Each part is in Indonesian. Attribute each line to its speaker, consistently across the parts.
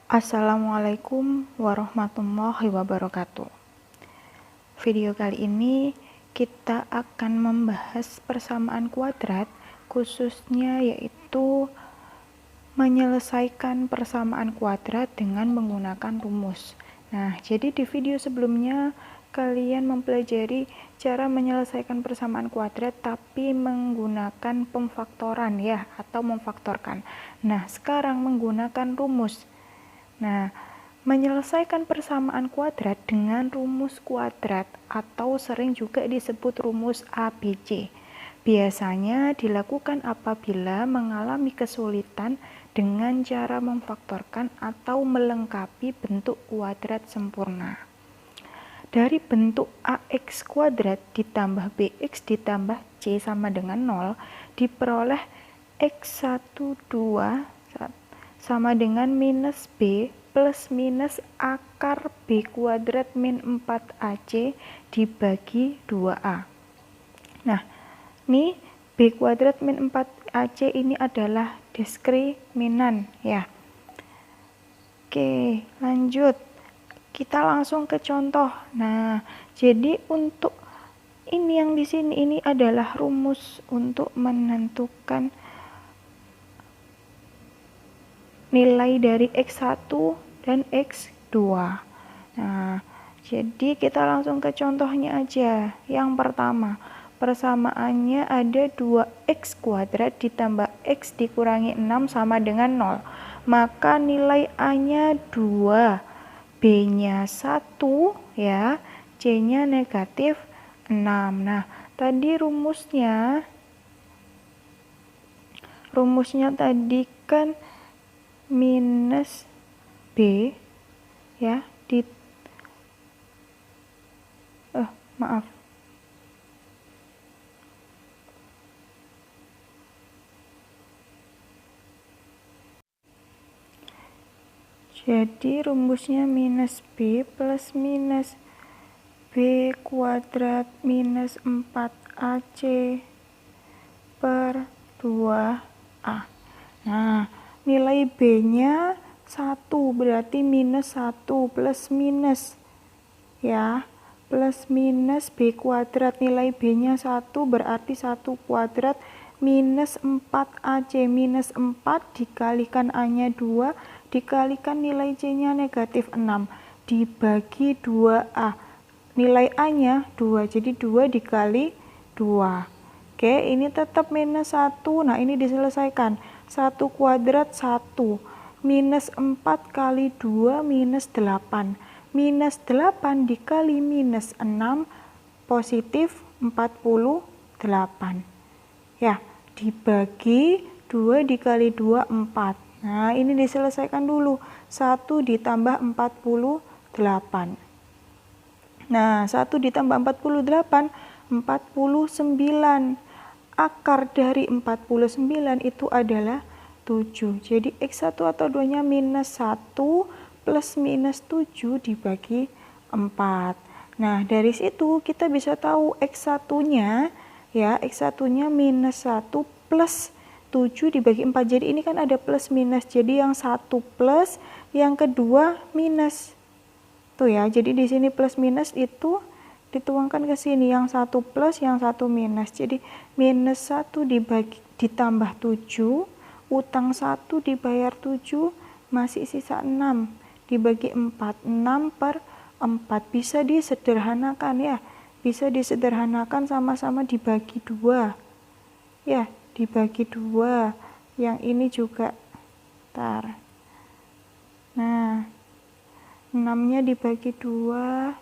Speaker 1: Assalamualaikum warahmatullahi wabarakatuh. Video kali ini kita akan membahas persamaan kuadrat, khususnya yaitu menyelesaikan persamaan kuadrat dengan menggunakan rumus. Nah, jadi di video sebelumnya kalian mempelajari cara menyelesaikan persamaan kuadrat tapi menggunakan pemfaktoran ya, atau memfaktorkan. Nah, sekarang menggunakan rumus. Nah, menyelesaikan persamaan kuadrat dengan rumus kuadrat atau sering juga disebut rumus ABC. Biasanya dilakukan apabila mengalami kesulitan dengan cara memfaktorkan atau melengkapi bentuk kuadrat sempurna. Dari bentuk AX kuadrat ditambah BX ditambah C sama dengan 0, diperoleh X12 sama dengan minus B plus minus akar B kuadrat min 4AC dibagi 2A. Nah, ini B kuadrat min 4AC ini adalah diskriminan ya. Oke, lanjut. Kita langsung ke contoh. Nah, jadi untuk ini yang di sini ini adalah rumus untuk menentukan nilai dari X1 dan X2. Nah, jadi kita langsung ke contohnya aja. Yang pertama, persamaannya ada 2X kuadrat ditambah X dikurangi 6 sama dengan 0. Maka nilai A-nya 2. B-nya 1 ya, C-nya negatif 6. Nah, tadi rumusnya tadi kan minus B ya, maaf. Jadi rumusnya minus B plus minus B kuadrat minus 4AC per 2A. Nah, nilai B-nya 1, berarti minus 1 plus minus ya. Plus minus B kuadrat, nilai B-nya 1 berarti 1 kuadrat minus 4AC. Minus 4 dikalikan A-nya 2 dikalikan nilai C-nya negatif 6 dibagi 2A. Nilai A-nya 2, jadi 2 dikali 2. Oke, ini tetap minus 1. Nah, ini diselesaikan. 1 kuadrat 1. Minus 4 kali 2 minus 8. Minus 8 dikali minus 6 positif 48. Ya, dibagi 2 dikali 2, 4. Nah, ini diselesaikan dulu. 1 ditambah 48. Nah, 1 ditambah 48, 49. Akar dari 49 itu adalah 7. Jadi X1 atau 2-nya minus 1 plus minus 7 dibagi 4. Nah, dari situ kita bisa tahu X1-nya ya, X1-nya minus 1 plus 7 dibagi 4. Jadi ini kan ada plus minus. Jadi yang 1 plus, yang kedua minus. Tuh ya, jadi di sini plus minus itu dituangkan ke sini, yang 1 plus, yang 1 minus. Jadi minus 1 ditambah 7, utang 1 dibayar 7, masih sisa 6 dibagi 4. 6 per 4 bisa disederhanakan ya. Bisa disederhanakan sama-sama dibagi 2. Ya, dibagi 2. Yang ini juga Nah, 6-nya dibagi 2,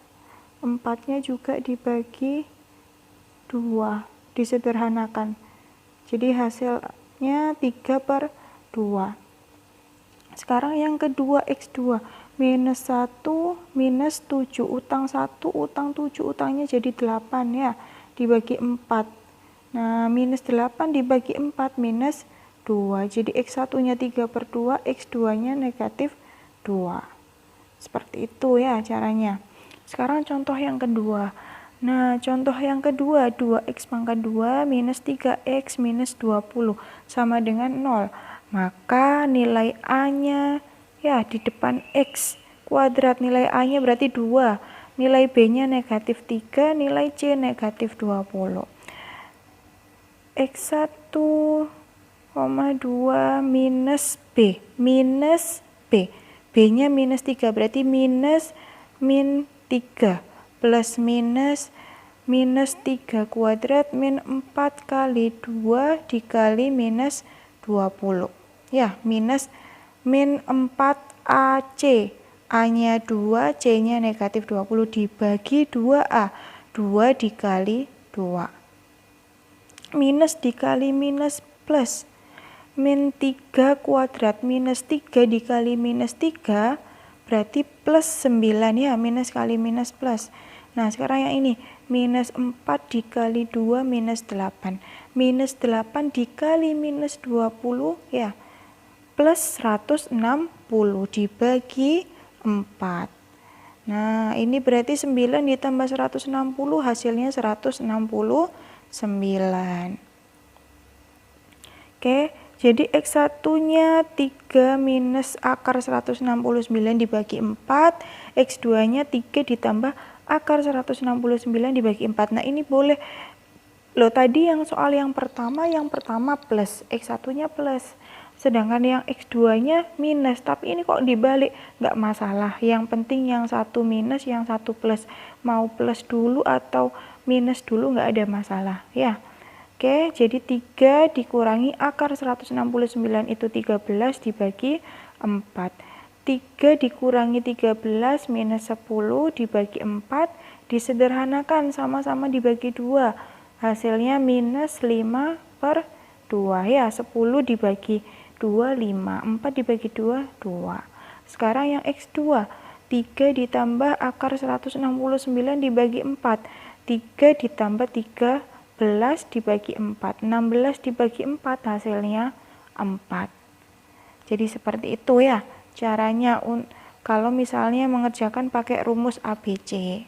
Speaker 1: 4-nya juga dibagi 2, disederhanakan. Jadi hasilnya 3 per 2. Sekarang yang kedua X2, minus 1, minus 7, utang 1, utang 7, utangnya jadi 8 ya, dibagi 4. Nah, minus 8 dibagi 4, minus 2. Jadi X1-nya 3 per 2, X2-nya negatif 2. Seperti itu ya caranya. Sekarang contoh yang kedua. Nah, contoh yang kedua, 2x pangkat 2 minus 3x minus 20 sama dengan 0. Maka nilai A-nya Ya, di depan X kuadrat. Nilai A-nya berarti 2. Nilai B-nya negatif 3. Nilai C negatif 20. X1, 2 minus B. Minus B. B-nya minus 3. Berarti minus min 3. Plus minus 3 kuadrat min 4 kali 2 dikali minus 20. Ya, minus min 4 AC. A-nya 2, C-nya negatif 20 dibagi 2A. 2 dikali 2. Minus dikali minus plus. Min 3 kuadrat minus 3 dikali minus 3 berarti plus 9 ya. Minus kali minus plus. Nah, sekarang yang ini. Minus 4 dikali 2 minus 8. Minus 8 dikali minus 20 ya. Plus 160 dibagi 4. Nah, ini berarti 9 ditambah 160 hasilnya 169. Oke, jadi X1-nya 3 minus akar 169 dibagi 4. X2-nya 3 ditambah akar 169 dibagi 4. Nah, ini boleh. Loh, tadi yang soal yang pertama plus, X1-nya plus. Sedangkan yang X2-nya minus, tapi ini kok dibalik, nggak masalah. Yang penting yang satu minus, yang satu plus. Mau plus dulu atau minus dulu nggak ada masalah, ya. Oke, jadi 3 dikurangi akar 169 itu 13 dibagi 4. 3 dikurangi 13 minus 10 dibagi 4, disederhanakan sama-sama dibagi 2. Hasilnya minus 5/2 ya, 10 dibagi 2, 5. 4 dibagi 2, 2. Sekarang yang X2, 3 ditambah akar 169 dibagi 4. 3 ditambah 13 dibagi 4. 16 dibagi 4 hasilnya 4. Jadi seperti itu ya caranya kalau misalnya mengerjakan pakai rumus ABC.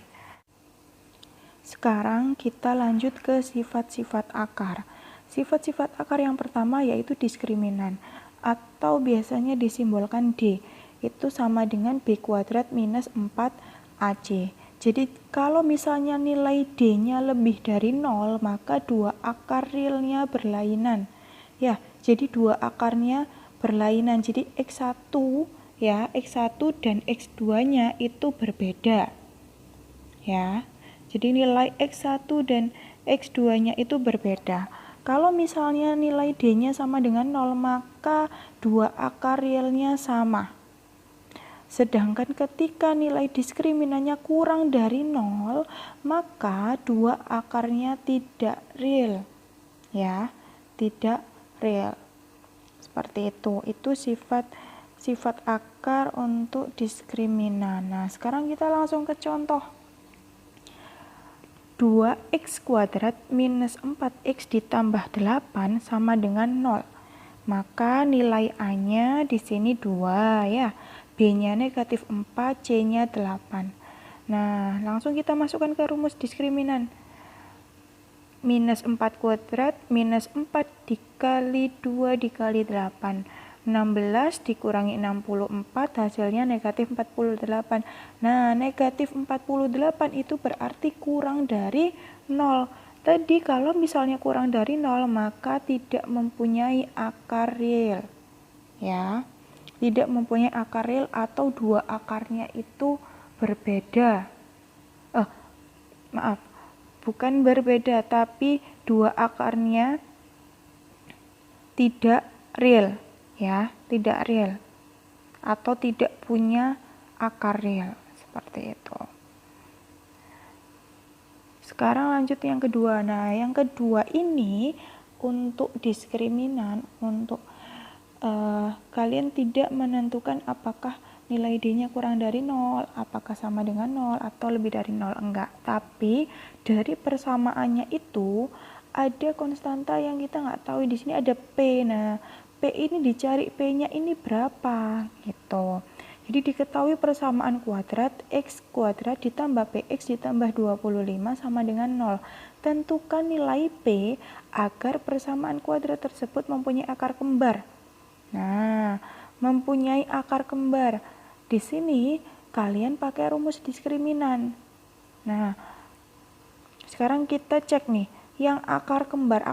Speaker 1: Sekarang kita lanjut ke sifat-sifat akar. Sifat-sifat akar yang pertama yaitu diskriminan atau biasanya disimbolkan D. Itu sama dengan B kuadrat minus 4AC. Jadi kalau misalnya nilai D-nya lebih dari 0, maka dua akar realnya berlainan. Ya, jadi dua akarnya berlainan. Jadi X1 ya, X1 dan X2-nya itu berbeda. Ya. Jadi nilai X1 dan X2-nya itu berbeda. Kalau misalnya nilai D-nya sama dengan 0, maka dua akar realnya sama. Sedangkan ketika nilai diskriminannya kurang dari 0, maka dua akarnya tidak real. Ya, tidak real. Seperti itu. Itu sifat akar untuk diskriminan. Nah, sekarang kita langsung ke contoh. 2x kuadrat minus 4x ditambah 8 sama dengan 0. Maka nilai A-nya di sini 2 ya. B-nya negatif 4, C-nya 8. Nah, langsung kita masukkan ke rumus diskriminan. Minus 4 kuadrat minus 4 dikali 2 dikali 8. 16 dikurangi 64 hasilnya negatif 48. Nah, negatif 48 itu berarti kurang dari 0. Tadi kalau misalnya kurang dari 0 maka tidak mempunyai akar real. Ya, tidak mempunyai akar real atau dua akarnya itu berbeda. Maaf, bukan berbeda tapi dua akarnya tidak real. Ya, tidak real atau tidak punya akar real seperti itu. Sekarang lanjut yang kedua. Nah, yang kedua ini untuk diskriminan, untuk kalian tidak menentukan apakah nilai D-nya kurang dari 0, apakah sama dengan 0 atau lebih dari 0, enggak. Tapi dari persamaannya itu ada konstanta yang kita nggak tahu. Di sini ada P. Nah, P ini dicari P-nya ini berapa gitu. Jadi diketahui persamaan kuadrat X kuadrat ditambah PX ditambah 25 sama dengan 0. Tentukan nilai P agar persamaan kuadrat tersebut mempunyai akar kembar. Nah, mempunyai akar kembar. Di sini kalian pakai rumus diskriminan. Nah, sekarang kita cek nih, yang akar kembar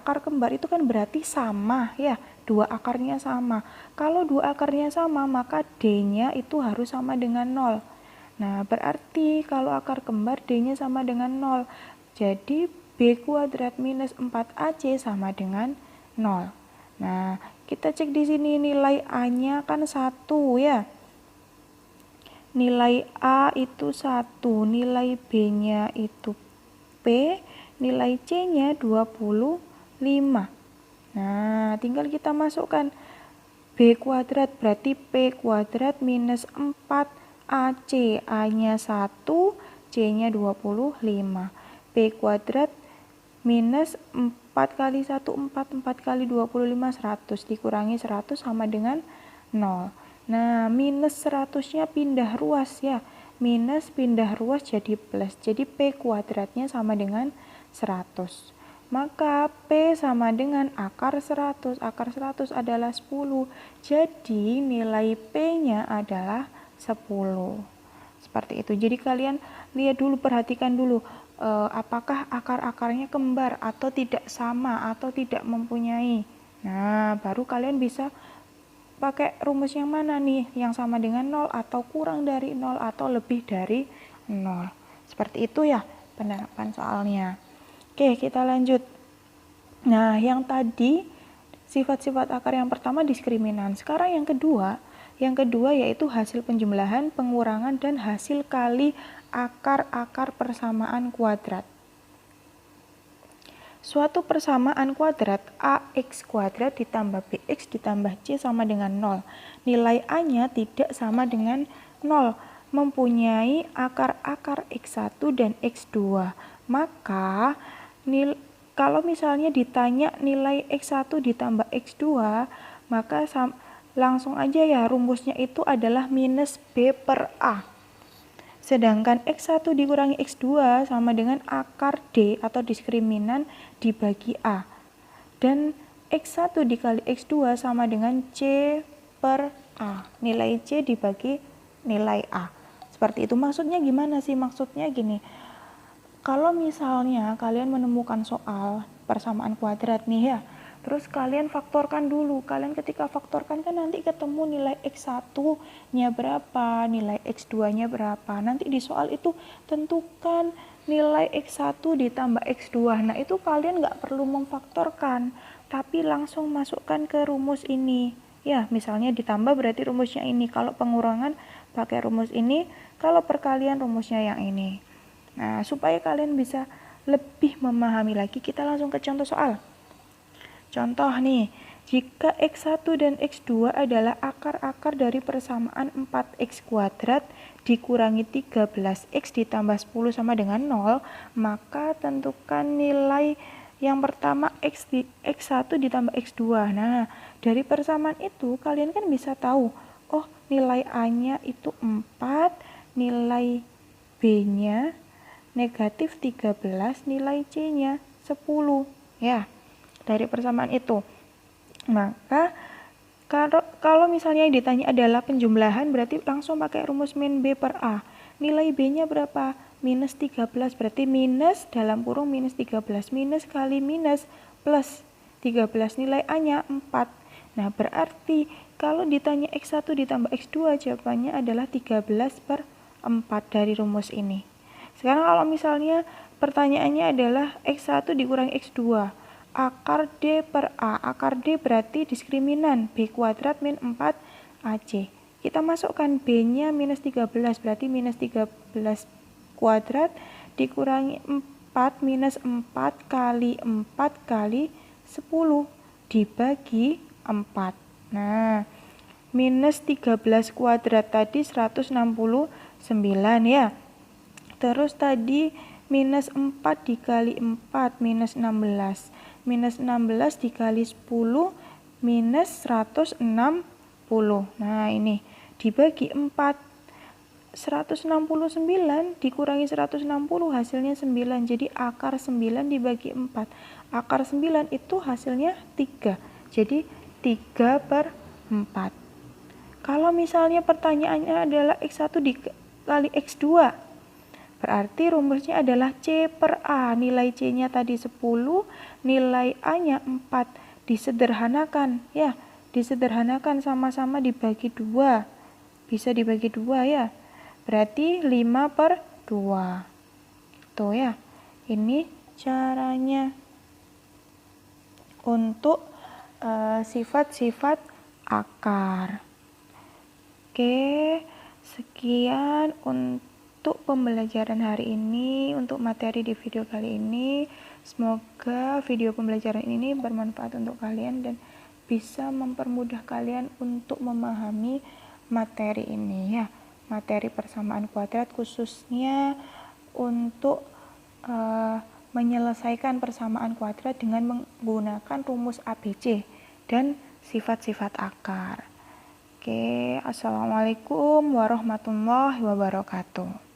Speaker 1: itu kan berarti sama ya, dua akarnya sama. Kalau dua akarnya sama, maka D-nya itu harus sama dengan 0. Nah, berarti kalau akar kembar D-nya sama dengan 0. Jadi B kuadrat minus 4AC sama dengan 0. Nah, kita cek di sini nilai A-nya kan 1 ya. Nilai A itu 1, nilai B-nya itu P, nilai C-nya 25. Nah, tinggal kita masukkan B kuadrat berarti P kuadrat minus 4AC. A-nya 1, C-nya 25. P kuadrat minus 4 kali 1, 4 kali 25, 100. Dikurangi 100 sama dengan 0. Nah, minus 100-nya pindah ruas ya. Minus pindah ruas jadi plus. Jadi P kuadratnya sama dengan 100. Maka P sama dengan akar 100. Akar 100 adalah 10. Jadi nilai P-nya adalah 10. Seperti itu. Jadi kalian lihat dulu, perhatikan dulu. Apakah akar-akarnya kembar atau tidak sama atau tidak mempunyai. Nah, baru kalian bisa pakai rumus yang mana nih, yang sama dengan 0 atau kurang dari 0 atau lebih dari 0. Seperti itu ya penerapan soalnya. Oke, kita lanjut. Nah, yang tadi sifat-sifat akar yang pertama diskriminan. Sekarang yang kedua yaitu hasil penjumlahan, pengurangan, dan hasil kali akar-akar persamaan kuadrat. Suatu persamaan kuadrat AX kuadrat ditambah BX ditambah C sama dengan 0. Nilai A-nya tidak sama dengan 0, mempunyai akar-akar X1 dan X2. Maka kalau misalnya ditanya nilai X1 ditambah X2, maka langsung aja ya, rumusnya itu adalah minus B per A. Sedangkan X1 dikurangi X2 sama dengan akar D atau diskriminan dibagi A. Dan X1 dikali X2 sama dengan C per A. Nilai C dibagi nilai A. Seperti itu. Maksudnya gimana sih? Maksudnya gini. Kalau misalnya kalian menemukan soal persamaan kuadrat nih ya, terus kalian faktorkan dulu. Kalian ketika faktorkan kan nanti ketemu nilai X1-nya berapa, nilai X2-nya berapa. Nanti di soal itu tentukan nilai X1 ditambah X2. Nah, itu kalian nggak perlu memfaktorkan, tapi langsung masukkan ke rumus ini. Ya, misalnya ditambah berarti rumusnya ini. Kalau pengurangan pakai rumus ini, kalau perkalian rumusnya yang ini. Nah, supaya kalian bisa lebih memahami lagi, kita langsung ke contoh soal. Contoh nih, jika X1 dan X2 adalah akar-akar dari persamaan 4X kuadrat dikurangi 13X ditambah 10 sama dengan 0, maka tentukan nilai yang pertama X1 ditambah X2. Nah, dari persamaan itu kalian kan bisa tahu, oh nilai A-nya itu 4, nilai B-nya negatif 13, nilai C-nya 10. Ya. Dari persamaan itu. Maka kalau misalnya yang ditanya adalah penjumlahan, berarti langsung pakai rumus min B per A. Nilai B-nya berapa? Minus 13, berarti minus dalam kurung minus 13. Minus kali minus plus 13, nilai A-nya 4. Nah, berarti kalau ditanya X1 ditambah X2, jawabannya adalah 13 per 4 dari rumus ini. Sekarang kalau misalnya pertanyaannya adalah X1 dikurangi X2. Akar D per A. Akar D berarti diskriminan B kuadrat min 4 AC. Kita masukkan B-nya minus 13, berarti minus 13 kuadrat dikurangi 4 minus 4 kali 4 kali 10 dibagi 4. Nah, minus 13 kuadrat tadi 169 ya. Terus tadi minus 4 dikali 4 minus 16. Minus 16 dikali 10 minus 160. Nah, ini dibagi 4. 169 dikurangi 160 hasilnya 9. Jadi akar 9 dibagi 4. Akar 9 itu hasilnya 3. Jadi 3 per 4. Kalau misalnya pertanyaannya adalah X1 dikali X2, berarti rumusnya adalah C per A. Nilai C-nya tadi 10, nilai A-nya 4. Disederhanakan, ya. Disederhanakan sama-sama dibagi 2. Bisa dibagi 2 ya. Berarti 5 per 2. Gitu ya. Ini caranya untuk sifat-sifat akar. Oke, sekian untuk pembelajaran hari ini, untuk materi di video kali ini. Semoga video pembelajaran ini bermanfaat untuk kalian dan bisa mempermudah kalian untuk memahami materi ini ya. Materi persamaan kuadrat khususnya untuk menyelesaikan persamaan kuadrat dengan menggunakan rumus ABC dan sifat-sifat akar. Oke, assalamualaikum warahmatullahi wabarakatuh.